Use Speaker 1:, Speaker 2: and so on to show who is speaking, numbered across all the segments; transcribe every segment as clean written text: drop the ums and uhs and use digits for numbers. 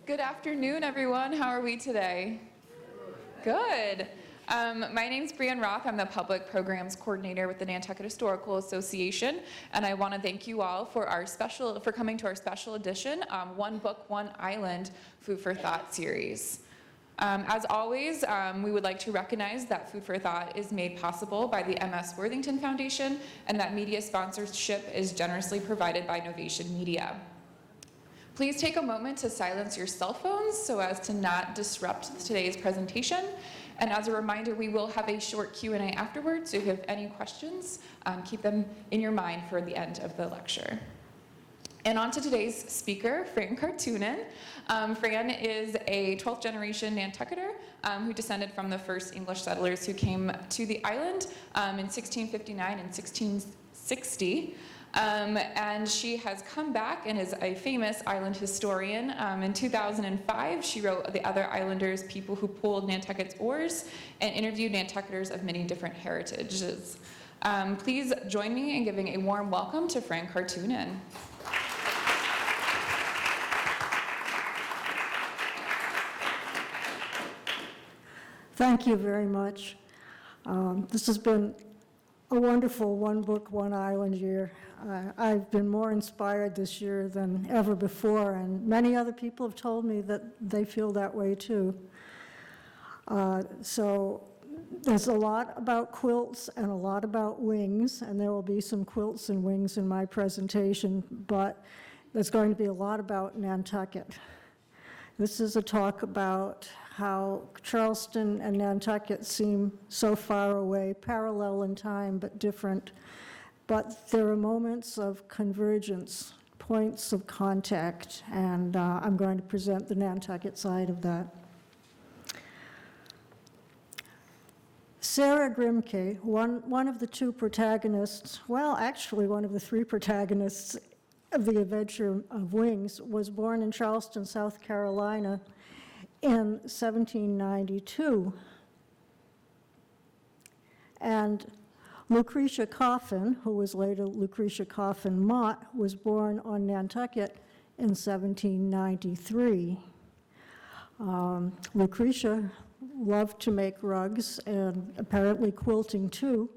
Speaker 1: Good afternoon, everyone. How are we today? Good. My name's Brianne Roth. I'm the Public Programs Coordinator with the Nantucket Historical Association, and I want to thank you all for coming to our special edition, One Book, One Island Food for Thought series. As always, we would like to recognize that Food for Thought is made possible by the MS Worthington Foundation, and that media sponsorship is generously provided by Novation Media. Please take a moment to silence your cell phones so as to not disrupt today's presentation. And as a reminder, we will have a short Q&A afterwards, so if you have any questions, keep them in your mind for the end of the lecture. And on to today's speaker, Fran Kartunen. Fran is a 12th generation Nantucketer who descended from the first English settlers who came to the island in 1659 and 1660. And she has come back and is a famous island historian. In 2005, she wrote The Other Islanders, People Who Pulled Nantucket's Oars, and interviewed Nantucketers of many different heritages. Please join me in giving a warm welcome to Fran Kartunen.
Speaker 2: Thank you very much. This has been a wonderful One Book, One Island year. I've been more inspired this year than ever before, and many other people have told me that they feel that way too. So there's a lot about quilts and a lot about wings, and there will be some quilts and wings in my presentation, but there's going to be a lot about Nantucket. This is a talk about how Charleston and Nantucket seem so far away, parallel in time but different. But there are moments of convergence, points of contact, and I'm going to present the Nantucket side of that. Sarah Grimke, one of the two protagonists, well, actually one of the three protagonists of the Invention of Wings, was born in Charleston, South Carolina in 1792. And Lucretia Coffin, who was later Lucretia Coffin Mott, was born on Nantucket in 1793. Lucretia loved to make rugs and apparently quilting too,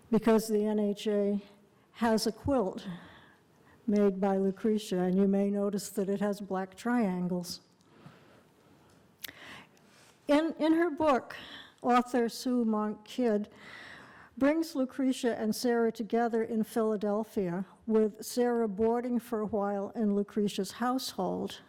Speaker 2: because the NHA has a quilt made by Lucretia, and you may notice that it has black triangles. In her book, author Sue Monk Kidd brings Lucretia and Sarah together in Philadelphia, with Sarah boarding for a while in Lucretia's household.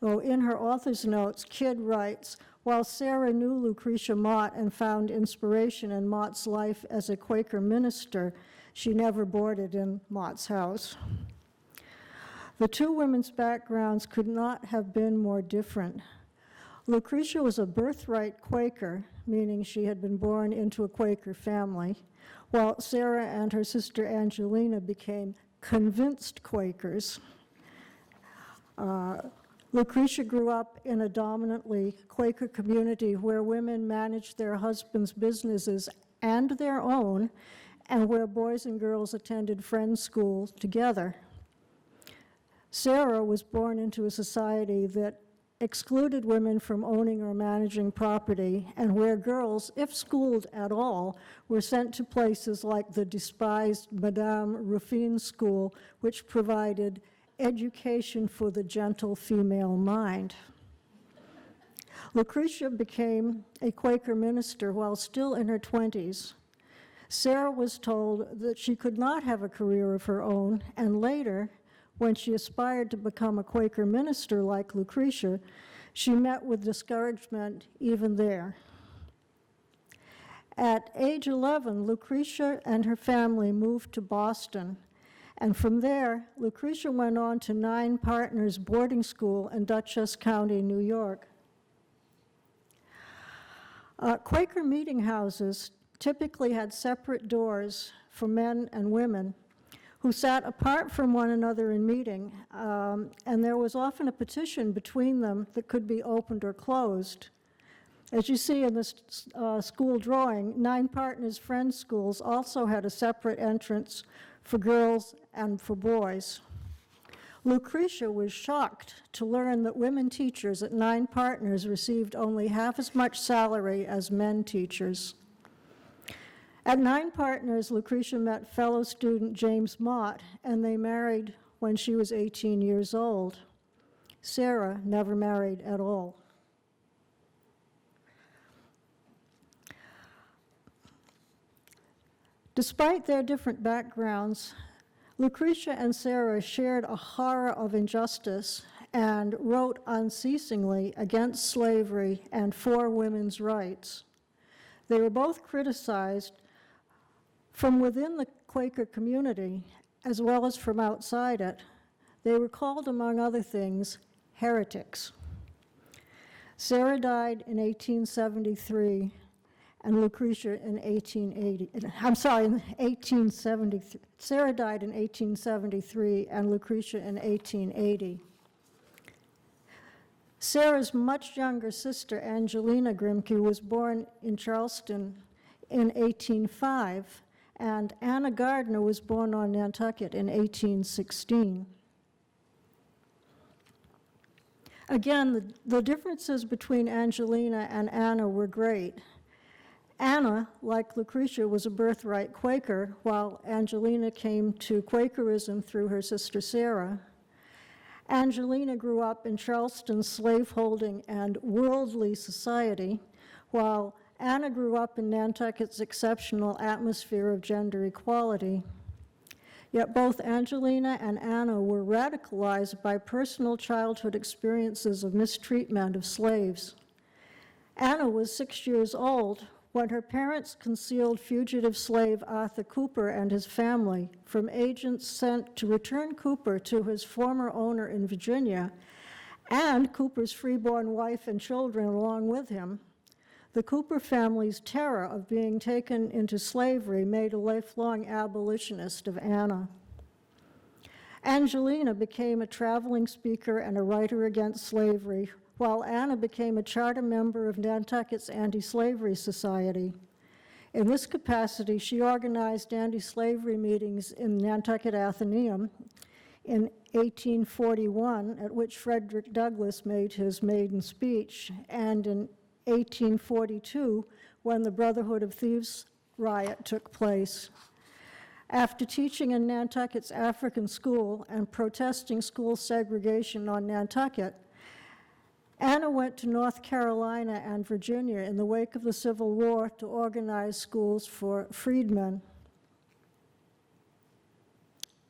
Speaker 2: Though in her author's notes, Kidd writes, while Sarah knew Lucretia Mott and found inspiration in Mott's life as a Quaker minister, she never boarded in Mott's house. The two women's backgrounds could not have been more different. Lucretia was a birthright Quaker, meaning she had been born into a Quaker family, while Sarah and her sister Angelina became convinced Quakers. Lucretia grew up in a dominantly Quaker community where women managed their husbands' businesses and their own, and where boys and girls attended friends' schools together. Sarah was born into a society that excluded women from owning or managing property, and where girls, if schooled at all, were sent to places like the despised Madame Ruffin School, which provided education for the gentle female mind. Lucretia became a Quaker minister while still in her 20s. Sarah was told that she could not have a career of her own, and later, when she aspired to become a Quaker minister like Lucretia, she met with discouragement even there. At age 11, Lucretia and her family moved to Boston, and from there, Lucretia went on to 9 Partners boarding school in Dutchess County, New York. Quaker meeting houses typically had separate doors for men and women who sat apart from one another in meeting, and there was often a petition between them that could be opened or closed. As you see in this school drawing, 9 Partners Friends schools also had a separate entrance for girls and for boys. Lucretia was shocked to learn that women teachers at 9 Partners received only half as much salary as men teachers. At 9 Partners, Lucretia met fellow student James Mott, and they married when she was 18 years old. Sarah never married at all. Despite their different backgrounds, Lucretia and Sarah shared a horror of injustice and wrote unceasingly against slavery and for women's rights. They were both criticized from within the Quaker community as well as from outside it. They were called, among other things, heretics. Sarah died in 1873 and Lucretia in 1873. Sarah died in 1873 and Lucretia in 1880. Sarah's much younger sister, Angelina Grimke, was born in Charleston in 1805, and Anna Gardner was born on Nantucket in 1816. Again, the differences between Angelina and Anna were great. Anna, like Lucretia, was a birthright Quaker, while Angelina came to Quakerism through her sister Sarah. Angelina grew up in Charleston's slaveholding and worldly society, while Anna grew up in Nantucket's exceptional atmosphere of gender equality. Yet both Angelina and Anna were radicalized by personal childhood experiences of mistreatment of slaves. Anna was 6 years old when her parents concealed fugitive slave Arthur Cooper and his family from agents sent to return Cooper to his former owner in Virginia, and Cooper's freeborn wife and children along with him. The Cooper family's terror of being taken into slavery made a lifelong abolitionist of Anna. Angelina became a traveling speaker and a writer against slavery, while Anna became a charter member of Nantucket's Anti-Slavery Society. In this capacity, she organized anti-slavery meetings in Nantucket Athenaeum in 1841, at which Frederick Douglass made his maiden speech, and in 1842, when the Brotherhood of Thieves riot took place. After teaching in Nantucket's African school and protesting school segregation on Nantucket, Anna went to North Carolina and Virginia in the wake of the Civil War to organize schools for freedmen.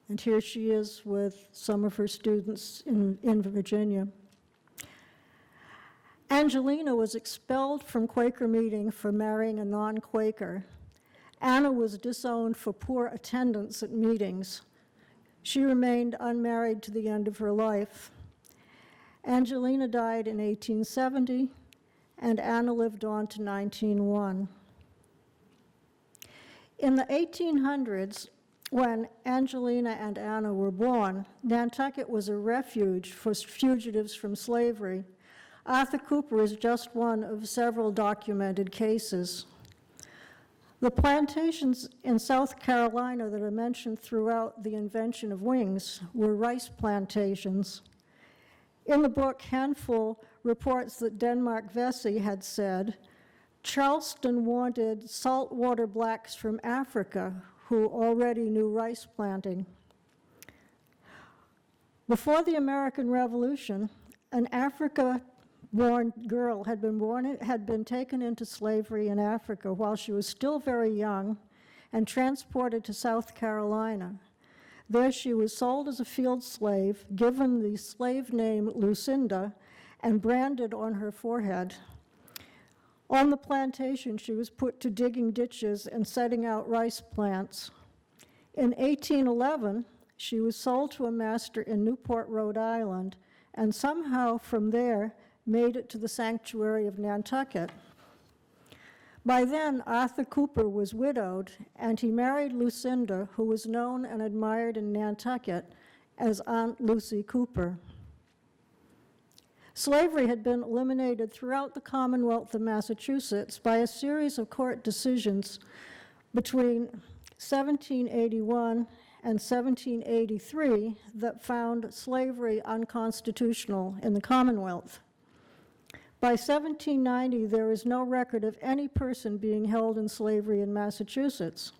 Speaker 2: And here she is with some of her students in Virginia. Angelina was expelled from Quaker meeting for marrying a non-Quaker. Anna was disowned for poor attendance at meetings. She remained unmarried to the end of her life. Angelina died in 1870, and Anna lived on to 1901. In the 1800s, when Angelina and Anna were born, Nantucket was a refuge for fugitives from slavery. Arthur Cooper is just one of several documented cases. The plantations in South Carolina that are mentioned throughout the Invention of Wings were rice plantations. In the book, Handful reports that Denmark Vesey had said, Charleston wanted saltwater blacks from Africa who already knew rice planting. Before the American Revolution, an Africa-born girl had been taken into slavery in Africa while she was still very young and transported to South Carolina. There she was sold as a field slave, given the slave name Lucinda, and branded on her forehead. On the plantation, she was put to digging ditches and setting out rice plants. In 1811, she was sold to a master in Newport, Rhode Island, and somehow from there made it to the sanctuary of Nantucket. By then, Arthur Cooper was widowed, and he married Lucinda, who was known and admired in Nantucket as Aunt Lucy Cooper. Slavery had been eliminated throughout the Commonwealth of Massachusetts by a series of court decisions between 1781 and 1783 that found slavery unconstitutional in the Commonwealth. By 1790, there is no record of any person being held in slavery in Massachusetts.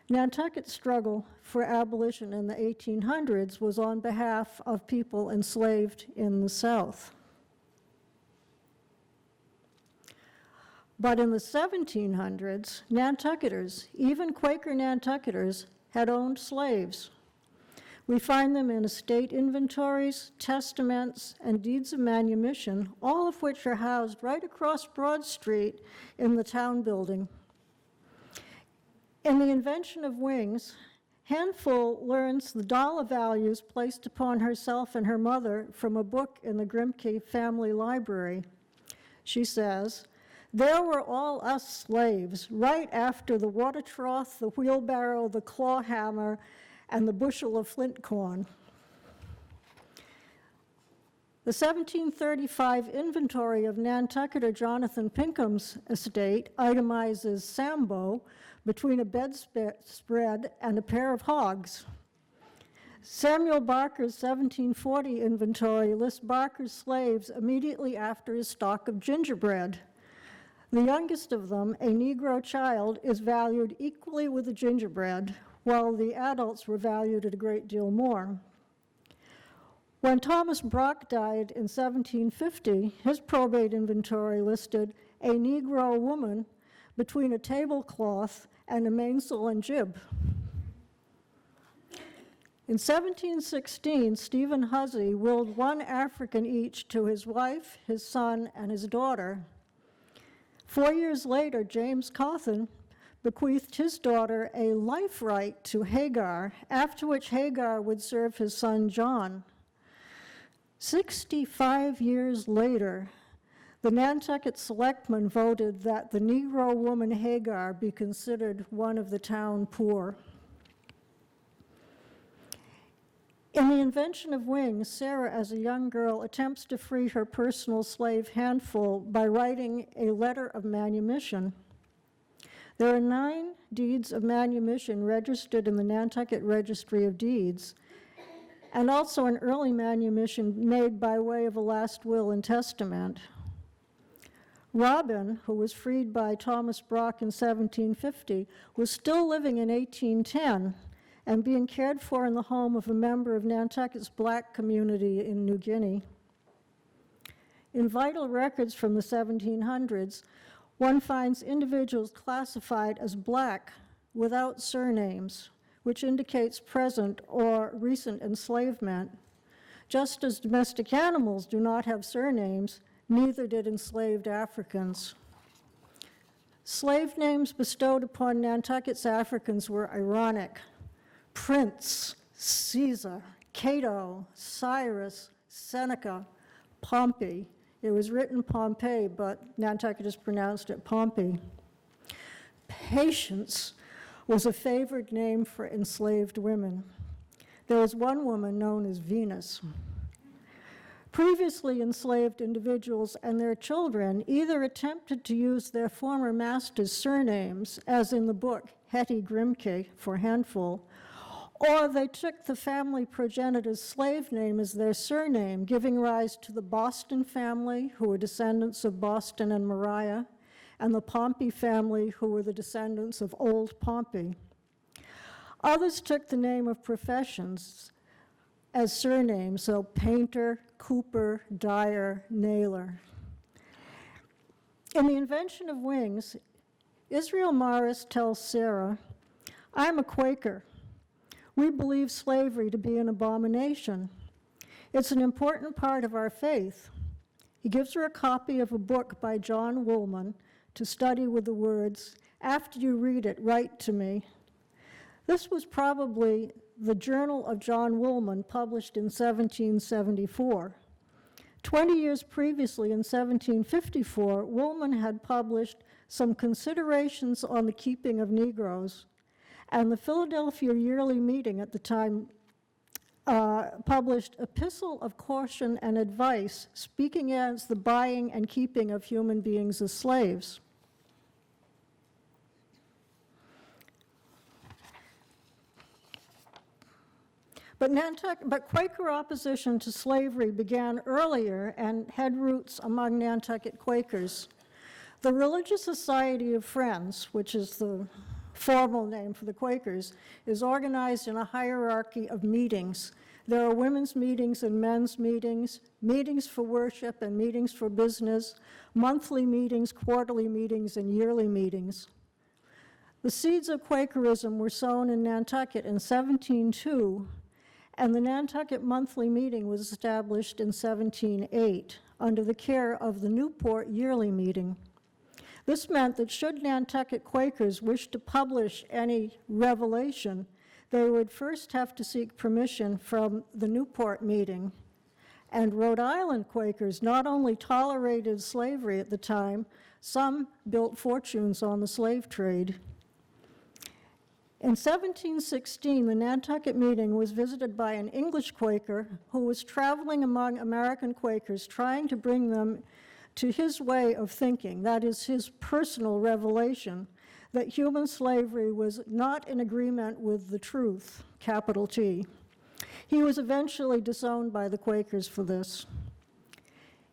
Speaker 2: Nantucket's struggle for abolition in the 1800s was on behalf of people enslaved in the South. But in the 1700s, Nantucketers, even Quaker Nantucketers, had owned slaves. We find them in estate inventories, testaments, and deeds of manumission, all of which are housed right across Broad Street in the town building. In the Invention of Wings, Handful learns the dollar values placed upon herself and her mother from a book in the Grimke family library. She says, "There were all us slaves, right after the water trough, the wheelbarrow, the claw hammer, and the bushel of flint corn." The 1735 inventory of Nantucketer Jonathan Pinkham's estate itemizes Sambo between a bedspread and a pair of hogs. Samuel Barker's 1740 inventory lists Barker's slaves immediately after his stock of gingerbread. The youngest of them, a Negro child, is valued equally with the gingerbread, while the adults were valued at a great deal more. When Thomas Brock died in 1750, his probate inventory listed a Negro woman between a tablecloth and a mainsail and jib. In 1716, Stephen Hussey willed one African each to his wife, his son, and his daughter. 4 years later, James Coffin bequeathed his daughter a life right to Hagar, after which Hagar would serve his son John. 65 years later, the Nantucket selectmen voted that the Negro woman Hagar be considered one of the town poor. In the Invention of Wings, Sarah, as a young girl, attempts to free her personal slave Handful by writing a letter of manumission. There are 9 deeds of manumission registered in the Nantucket Registry of Deeds, and also an early manumission made by way of a last will and testament. Robin, who was freed by Thomas Brock in 1750, was still living in 1810 and being cared for in the home of a member of Nantucket's black community in New Guinea. In vital records from the 1700s, one finds individuals classified as black without surnames, which indicates present or recent enslavement. Just as domestic animals do not have surnames, neither did enslaved Africans. Slave names bestowed upon Nantucket's Africans were ironic. Prince, Caesar, Cato, Cyrus, Seneca, Pompey. It was written Pompey, but Nantucketers pronounced it Pompey. Patience was a favored name for enslaved women. There was one woman known as Venus. Previously enslaved individuals and their children either attempted to use their former master's surnames, as in the book Hetty Grimke for Handful, or they took the family progenitor's slave name as their surname, giving rise to the Boston family, who were descendants of Boston and Maria, and the Pompey family, who were the descendants of Old Pompey. Others took the name of professions as surnames, so painter, cooper, dyer, nailer. In the Invention of Wings, Israel Morris tells Sarah, "I'm a Quaker. We believe slavery to be an abomination. It's an important part of our faith." He gives her a copy of a book by John Woolman to study with the words, "After you read it, write to me." This was probably the Journal of John Woolman, published in 1774. 20 years previously, in 1754, Woolman had published some considerations on the keeping of Negroes, and the Philadelphia Yearly Meeting at the time published Epistle of Caution and Advice, speaking against the buying and keeping of human beings as slaves. But Quaker opposition to slavery began earlier and had roots among Nantucket Quakers. The Religious Society of Friends, which is the formal name for the Quakers, is organized in a hierarchy of meetings. There are women's meetings and men's meetings, meetings for worship and meetings for business, monthly meetings, quarterly meetings, and yearly meetings. The seeds of Quakerism were sown in Nantucket in 1702, and the Nantucket Monthly Meeting was established in 1708 under the care of the Newport Yearly Meeting. This meant that should Nantucket Quakers wish to publish any revelation, they would first have to seek permission from the Newport meeting. And Rhode Island Quakers not only tolerated slavery at the time, some built fortunes on the slave trade. In 1716, the Nantucket meeting was visited by an English Quaker who was traveling among American Quakers trying to bring them to his way of thinking, that is, his personal revelation, that human slavery was not in agreement with the truth, capital T. He was eventually disowned by the Quakers for this.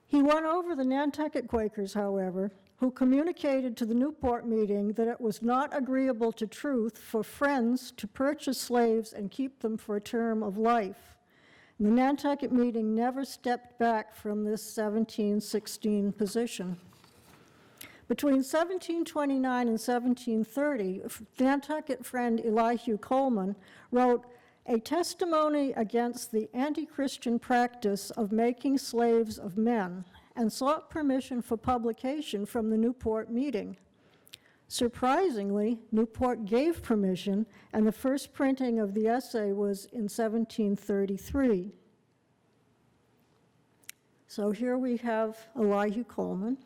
Speaker 2: He won over the Nantucket Quakers, however, who communicated to the Newport meeting that it was not agreeable to truth for friends to purchase slaves and keep them for a term of life. The Nantucket meeting never stepped back from this 1716 position. Between 1729 and 1730, Nantucket friend Elihu Coleman wrote a testimony against the anti-Christian practice of making slaves of men and sought permission for publication from the Newport meeting. Surprisingly, Newport gave permission, and the first printing of the essay was in 1733. So here we have Elihu Coleman.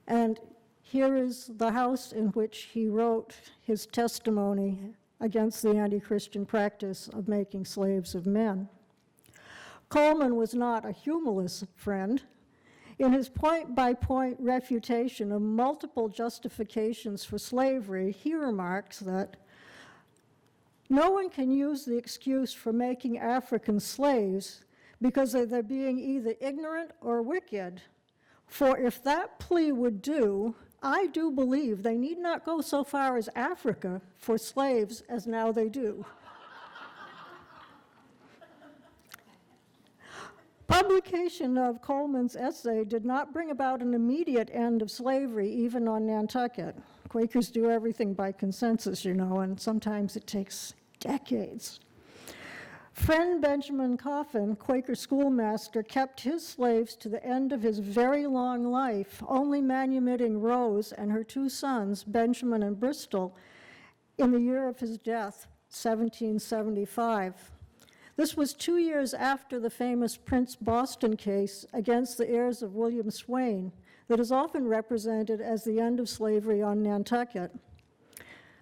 Speaker 2: And here is the house in which he wrote his testimony against the anti-Christian practice of making slaves of men. Coleman was not a humorless friend. In his point-by-point refutation of multiple justifications for slavery, he remarks that no one can use the excuse for making Africans slaves because of their being either ignorant or wicked. For if that plea would do, I do believe they need not go so far as Africa for slaves as now they do. Publication of Coleman's essay did not bring about an immediate end of slavery, even on Nantucket. Quakers do everything by consensus, you know, and sometimes it takes decades. Friend Benjamin Coffin, Quaker schoolmaster, kept his slaves to the end of his very long life, only manumitting Rose and her two sons, Benjamin and Bristol, in the year of his death, 1775. This was 2 years after the famous Prince Boston case against the heirs of William Swain that is often represented as the end of slavery on Nantucket.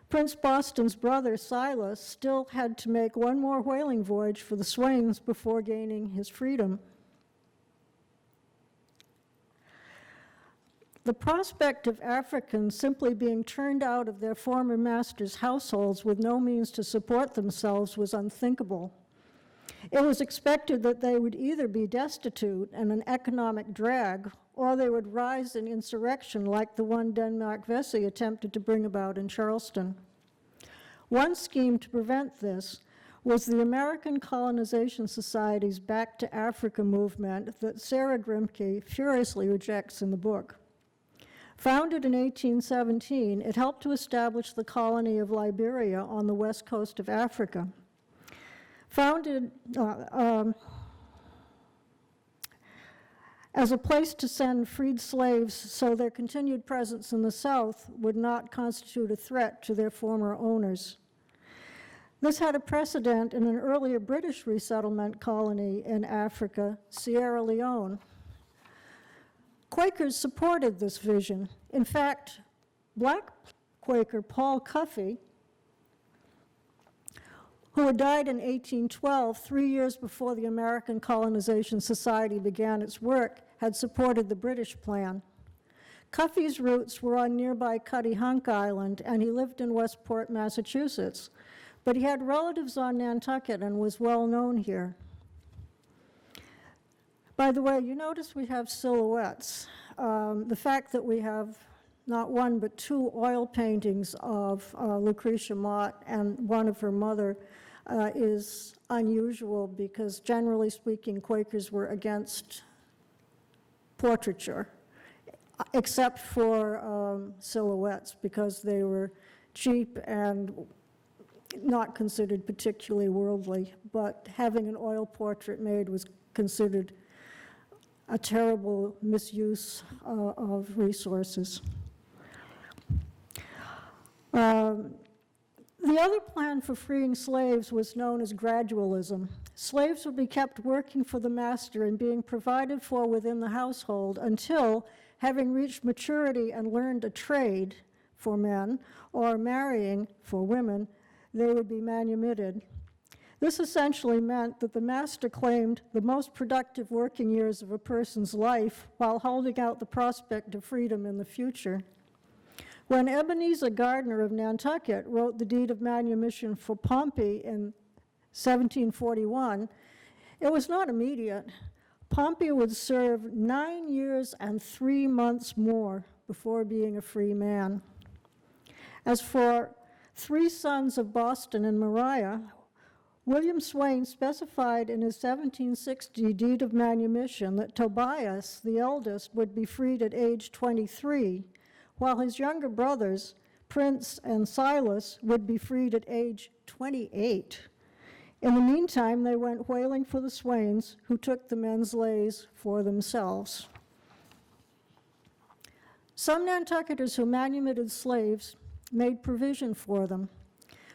Speaker 2: Prince Boston's brother, Silas, still had to make one more whaling voyage for the Swains before gaining his freedom. The prospect of Africans simply being turned out of their former masters' households with no means to support themselves was unthinkable. It was expected that they would either be destitute and an economic drag, or they would rise in insurrection like the one Denmark Vesey attempted to bring about in Charleston. One scheme to prevent this was the American Colonization Society's Back to Africa movement that Sarah Grimke furiously rejects in the book. Founded in 1817, it helped to establish the colony of Liberia on the west coast of Africa. Founded as a place to send freed slaves so their continued presence in the South would not constitute a threat to their former owners. This had a precedent in an earlier British resettlement colony in Africa, Sierra Leone. Quakers supported this vision. In fact, black Quaker Paul Cuffey, who had died in 1812, 3 years before the American Colonization Society began its work, had supported the British plan. Cuffey's roots were on nearby Cuttyhunk Island, and he lived in Westport, Massachusetts. but he had relatives on Nantucket and was well known here. By the way, you notice we have silhouettes. The fact that we have not one but two oil paintings of Lucretia Mott and one of her mother is unusual because generally speaking, Quakers were against portraiture, except for silhouettes because they were cheap and not considered particularly worldly, but having an oil portrait made was considered a terrible misuse of resources. The other plan for freeing slaves was known as gradualism. Slaves would be kept working for the master and being provided for within the household until, having reached maturity and learned a trade for men or marrying for women, they would be manumitted. This essentially meant that the master claimed the most productive working years of a person's life while holding out the prospect of freedom in the future. When Ebenezer Gardner of Nantucket wrote the deed of manumission for Pompey in 1741, it was not immediate. Pompey would serve 9 years and 3 months more before being a free man. As for 3 sons of Boston and Maria, William Swain specified in his 1760 deed of manumission that Tobias, the eldest, would be freed at age 23, while his younger brothers, Prince and Silas, would be freed at age 28. In the meantime, they went whaling for the Swains, who took the men's lays for themselves. Some Nantucketers who manumitted slaves made provision for them.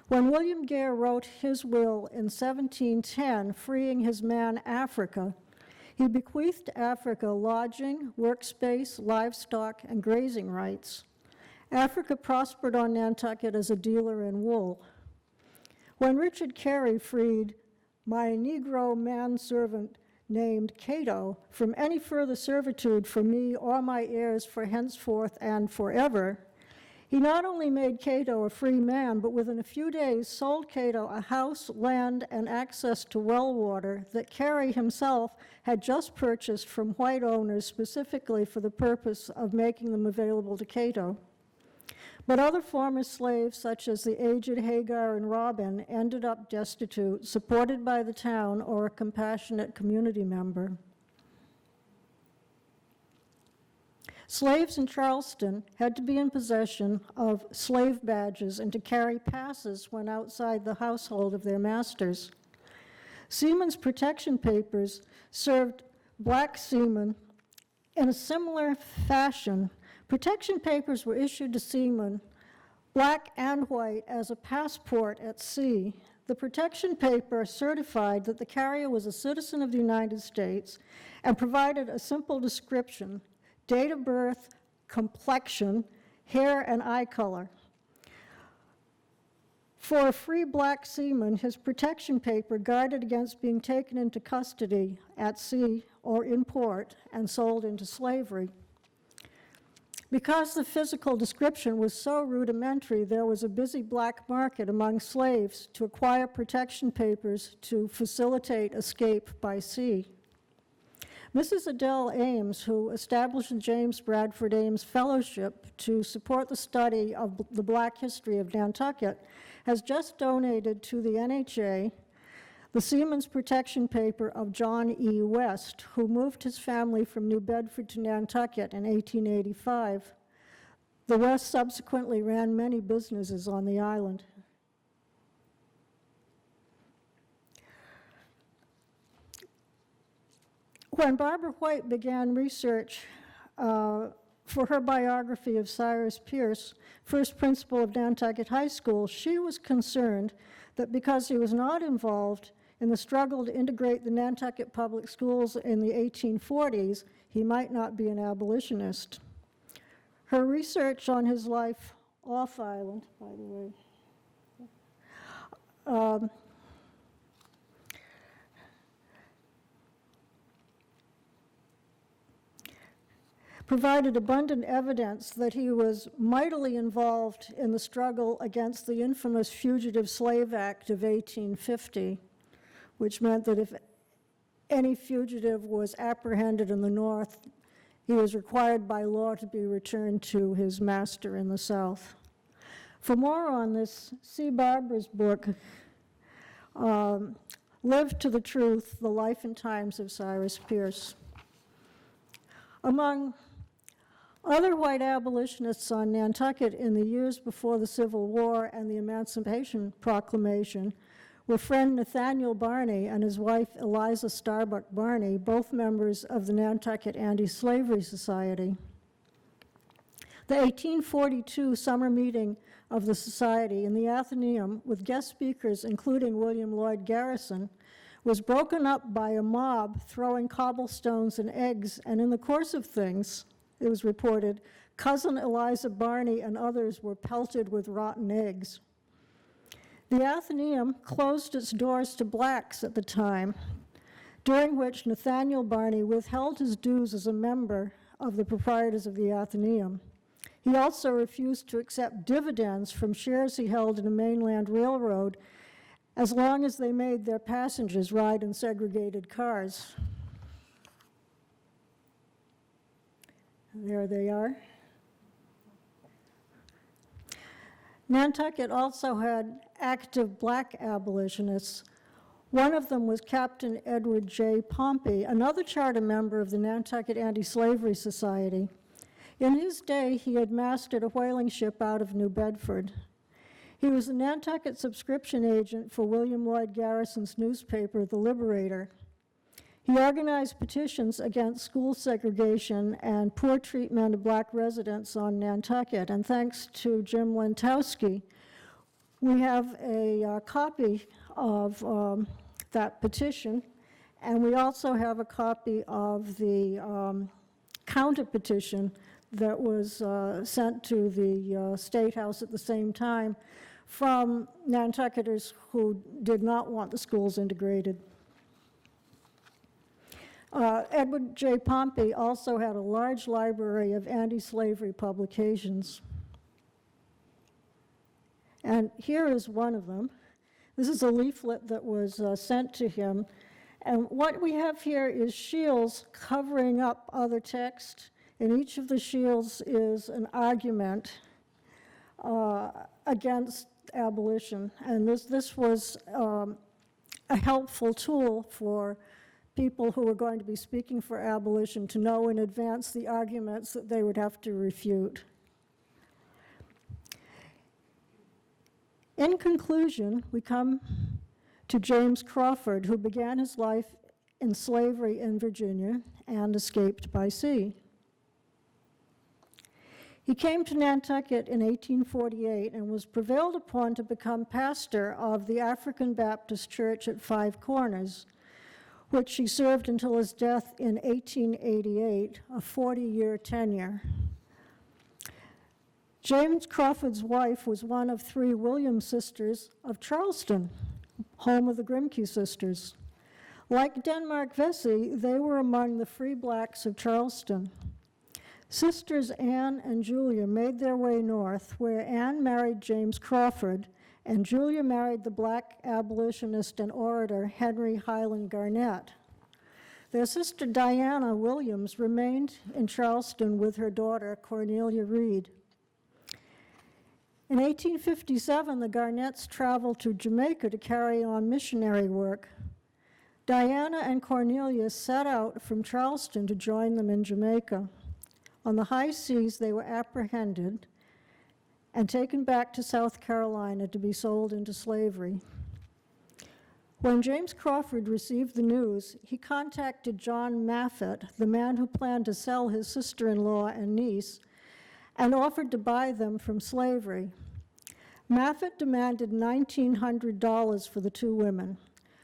Speaker 2: When William Gare wrote his will in 1710, freeing his man Africa, he bequeathed Africa lodging, workspace, livestock, and grazing rights. Africa prospered on Nantucket as a dealer in wool. When Richard Carey freed my Negro manservant named Cato from any further servitude for me or my heirs for henceforth and forever, he not only made Cato a free man, but within a few days sold Cato a house, land, and access to well water that Carey himself had just purchased from white owners specifically for the purpose of making them available to Cato. But other former slaves, such as the aged Hagar and Robin, ended up destitute, supported by the town or a compassionate community member. Slaves in Charleston had to be in possession of slave badges and to carry passes when outside the household of their masters. Seamen's protection papers served black seamen in a similar fashion. Protection papers were issued to seamen, black and white, as a passport at sea. The protection paper certified that the carrier was a citizen of the United States and provided a simple description: date of birth, complexion, hair, and eye color. For a free black seaman, his protection paper guarded against being taken into custody at sea or in port and sold into slavery. Because the physical description was so rudimentary, there was a busy black market among slaves to acquire protection papers to facilitate escape by sea. Mrs. Adele Ames, who established the James Bradford Ames Fellowship to support the study of the Black history of Nantucket, has just donated to the NHA the Seaman's Protection Paper of John E. West, who moved his family from New Bedford to Nantucket in 1885. The West subsequently ran many businesses on the island. When Barbara White began research for her biography of Cyrus Peirce, first principal of Nantucket High School, she was concerned that because he was not involved in the struggle to integrate the Nantucket public schools in the 1840s, he might not be an abolitionist. Her research on his life off island, by the way, provided abundant evidence that he was mightily involved in the struggle against the infamous Fugitive Slave Act of 1850, which meant that if any fugitive was apprehended in the North, he was required by law to be returned to his master in the South. For more on this, see Barbara's book, Live to the Truth, The Life and Times of Cyrus Peirce. Among other white abolitionists on Nantucket in the years before the Civil War and the Emancipation Proclamation were friend Nathaniel Barney and his wife Eliza Starbuck Barney, both members of the Nantucket Anti-Slavery Society. The 1842 summer meeting of the society in the Athenaeum, with guest speakers including William Lloyd Garrison, was broken up by a mob throwing cobblestones and eggs, and in the course of things, it was reported, cousin Eliza Barney and others were pelted with rotten eggs. The Athenaeum closed its doors to blacks at the time, during which Nathaniel Barney withheld his dues as a member of the proprietors of the Athenaeum. He also refused to accept dividends from shares he held in a mainland railroad as long as they made their passengers ride in segregated cars. There they are. Nantucket also had active black abolitionists. One of them was Captain Edward J. Pompey, another charter member of the Nantucket Anti-Slavery Society. In his day, he had mastered a whaling ship out of New Bedford. He was the Nantucket subscription agent for William Lloyd Garrison's newspaper, The Liberator. He organized petitions against school segregation and poor treatment of black residents on Nantucket, and thanks to Jim Lentowski, we have a copy of that petition, and we also have a copy of the counter petition that was sent to the State House at the same time from Nantucketers who did not want the schools integrated. Edward J. Pompey also had a large library of anti-slavery publications. And here is one of them. This is a leaflet that was sent to him. And what we have here is shields covering up other text. And each of the shields is an argument against abolition. And this was a helpful tool for people who were going to be speaking for abolition to know in advance the arguments that they would have to refute. In conclusion, we come to James Crawford, who began his life in slavery in Virginia and escaped by sea. He came to Nantucket in 1848 and was prevailed upon to become pastor of the African Baptist Church at Five Corners, which he served until his death in 1888, a 40-year tenure. James Crawford's wife was one of three Williams sisters of Charleston, home of the Grimke sisters. Like Denmark Vesey, they were among the free blacks of Charleston. Sisters Anne and Julia made their way north, where Anne married James Crawford, and Julia married the black abolitionist and orator Henry Highland Garnett. Their sister Diana Williams remained in Charleston with her daughter Cornelia Reed. In 1857, the Garnetts traveled to Jamaica to carry on missionary work. Diana and Cornelia set out from Charleston to join them in Jamaica. On the high seas, they were apprehended and taken back to South Carolina to be sold into slavery. When James Crawford received the news, he contacted John Maffett, the man who planned to sell his sister-in-law and niece, and offered to buy them from slavery. Maffett demanded $1,900 for the two women,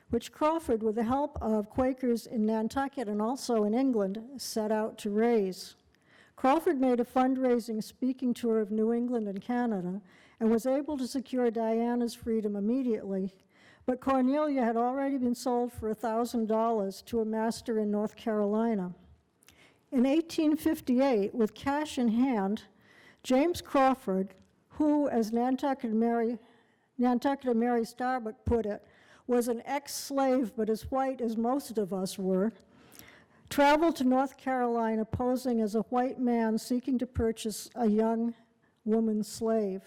Speaker 2: which Crawford, with the help of Quakers in Nantucket and also in England, set out to raise. Crawford made a fundraising speaking tour of New England and Canada and was able to secure Diana's freedom immediately, but Cornelia had already been sold for $1,000 to a master in North Carolina. In 1858, with cash in hand, James Crawford, who, as Nantucket Mary Starbuck put it, was an ex-slave but as white as most of us were, traveled to North Carolina posing as a white man seeking to purchase a young woman slave.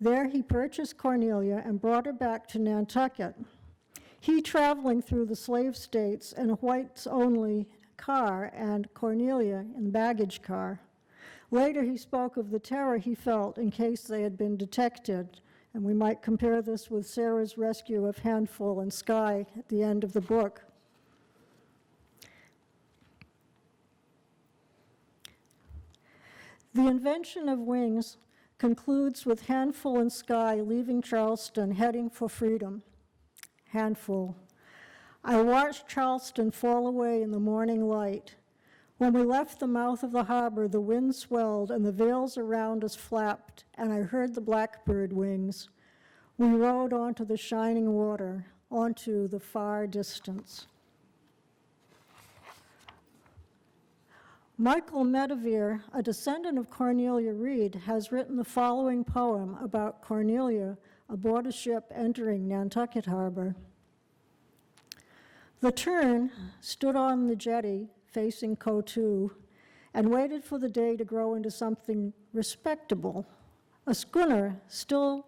Speaker 2: There he purchased Cornelia and brought her back to Nantucket. He traveling through the slave states in a whites-only car and Cornelia in the baggage car. Later he spoke of the terror he felt in case they had been detected, and we might compare this with Sarah's rescue of Handful and Sky at the end of the book. The Invention of Wings concludes with Handful and Sky leaving Charleston, heading for freedom. Handful. I watched Charleston fall away in the morning light. When we left the mouth of the harbor, the wind swelled and the veils around us flapped, and I heard the blackbird wings. We rode onto the shining water, onto the far distance. Michael Medevere, a descendant of Cornelia Reed, has written the following poem about Cornelia aboard a ship entering Nantucket Harbor. The Tern stood on the jetty facing Coatue and waited for the day to grow into something respectable. A schooner still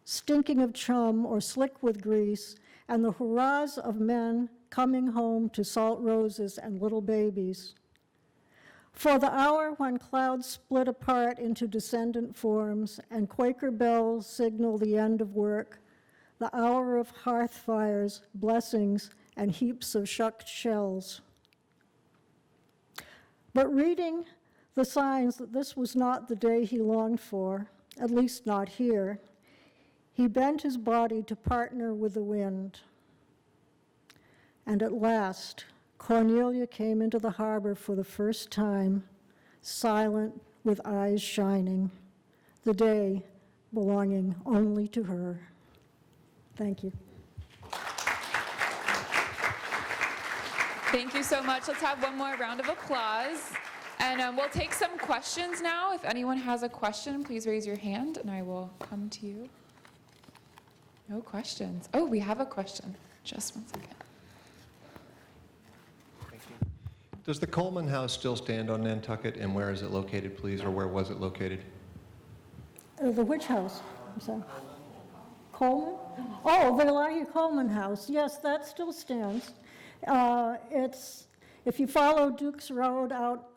Speaker 2: stinking of chum or slick with grease, and the hurrahs of men coming home to salt roses and little babies. For the hour when clouds split apart into descendant forms and Quaker bells signal the end of work, the hour of hearth fires, blessings, and heaps of shucked shells. But reading the signs that this was not the day he longed for, at least not here, he bent his body to partner with the wind. And at last, Cornelia came into the harbor for the first time, silent with eyes shining, the day belonging only to her. Thank you.
Speaker 1: Thank you so much. Let's have one more round of applause. And we'll take some questions now. If anyone has a question, please raise your hand and I will come to you. No questions. Oh, we have a question. Just one second.
Speaker 3: Thank you. Does the Coleman House still stand on Nantucket, and where is it located, please, or where was it located?
Speaker 2: The which house? I'm sorry. Coleman? Oh, the Elihu Coleman House. Yes, that still stands. If you follow Duke's Road out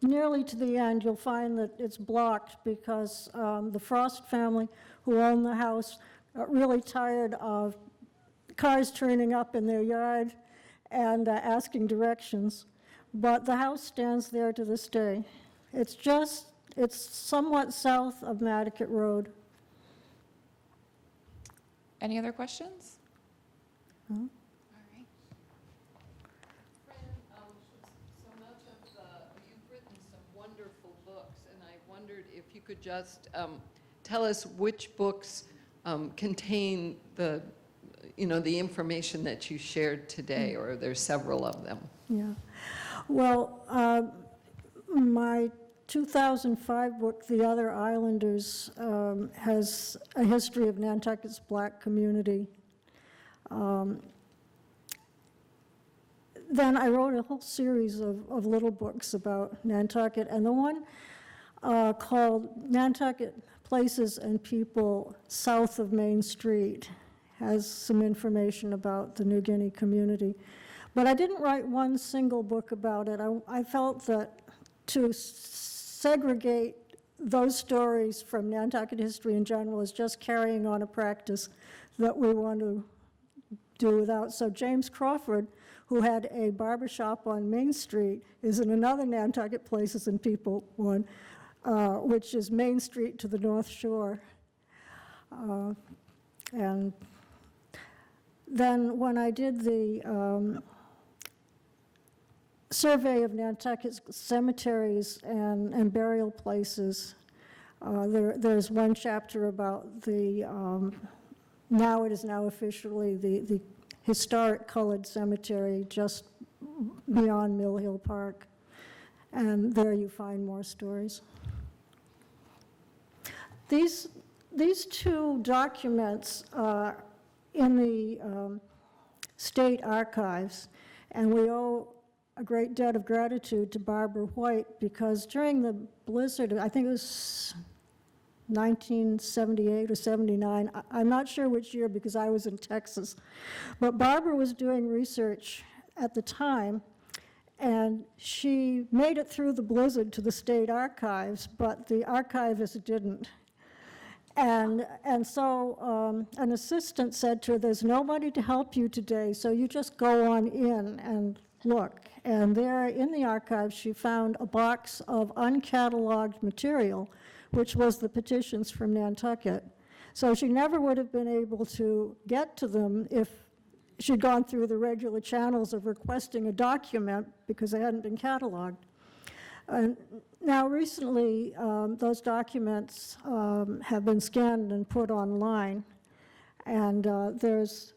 Speaker 2: nearly to the end, you'll find that it's blocked because the Frost family, who own the house, got really tired of cars turning up in their yard and asking directions. But the house stands there to this day. It's somewhat south of Nantucket Road.
Speaker 1: Any other questions?
Speaker 2: Huh?
Speaker 1: All right.
Speaker 4: Fran, so much of you've written some wonderful books, and I wondered if you could just tell us which books contain the information that you shared today, or there's several of them.
Speaker 2: Yeah. Well, my 2005 book, The Other Islanders, has a history of Nantucket's black community. Then I wrote a whole series of little books about Nantucket, and the one called Nantucket Places and People South of Main Street has some information about the New Guinea community. But I didn't write one single book about it. I felt that to segregate those stories from Nantucket history in general is just carrying on a practice that we want to do without. So James Crawford, who had a barbershop on Main Street, is in another Nantucket Places and People one, which is Main Street to the North Shore. And then when I did the survey of Nantucket's cemeteries and burial places, there's one chapter about the, it is now officially the historic colored cemetery just beyond Mill Hill Park. And there you find more stories. These two documents are in the state archives, and we owe a great debt of gratitude to Barbara White, because during the blizzard, I think it was 1978 or 79, I'm not sure which year because I was in Texas, but Barbara was doing research at the time, and she made it through the blizzard to the state archives, but the archivist didn't. And so an assistant said to her, "There's nobody to help you today, so you just go on in and look." And there in the archives, she found a box of uncatalogued material, which was the petitions from Nantucket. So she never would have been able to get to them if she'd gone through the regular channels of requesting a document, because they hadn't been cataloged. Now, recently, those documents have been scanned and put online, and there's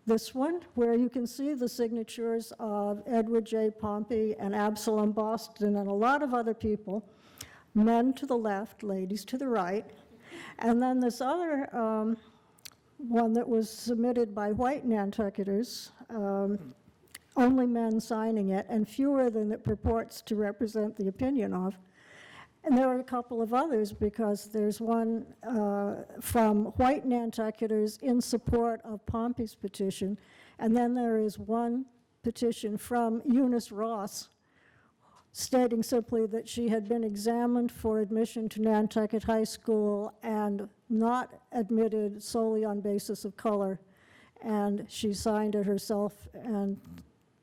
Speaker 2: this one where you can see the signatures of Edward J. Pompey and Absalom Boston and a lot of other people, men to the left, ladies to the right. And then this other one that was submitted by white Nantucketers, only men signing it, and fewer than it purports to represent the opinion of. And there are a couple of others, because there's one from white Nantucketers in support of Pompey's petition, and then there is one petition from Eunice Ross, stating simply that she had been examined for admission to Nantucket High School and not admitted solely on basis of color, and she signed it herself, and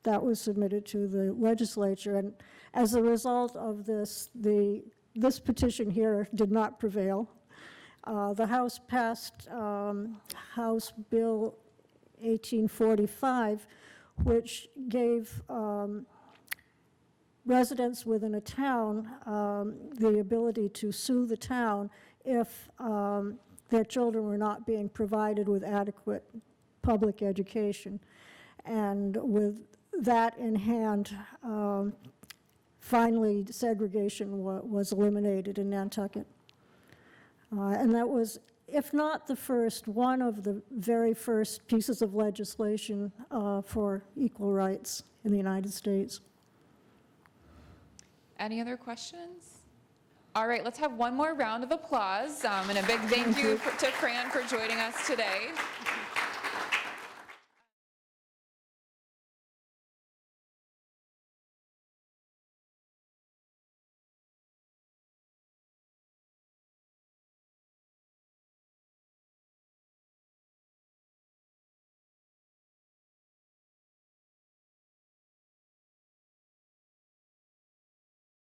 Speaker 2: that was submitted to the legislature. And as a result of this, this petition here did not prevail. The House passed House Bill 1845, which gave residents within a town the ability to sue the town if their children were not being provided with adequate public education. And with that in hand, finally, segregation was eliminated in Nantucket. And that was, if not the first, one of the very first pieces of legislation for equal rights in the United States.
Speaker 1: Any other questions? All right, let's have one more round of applause, and a big thank you to Fran for joining us today.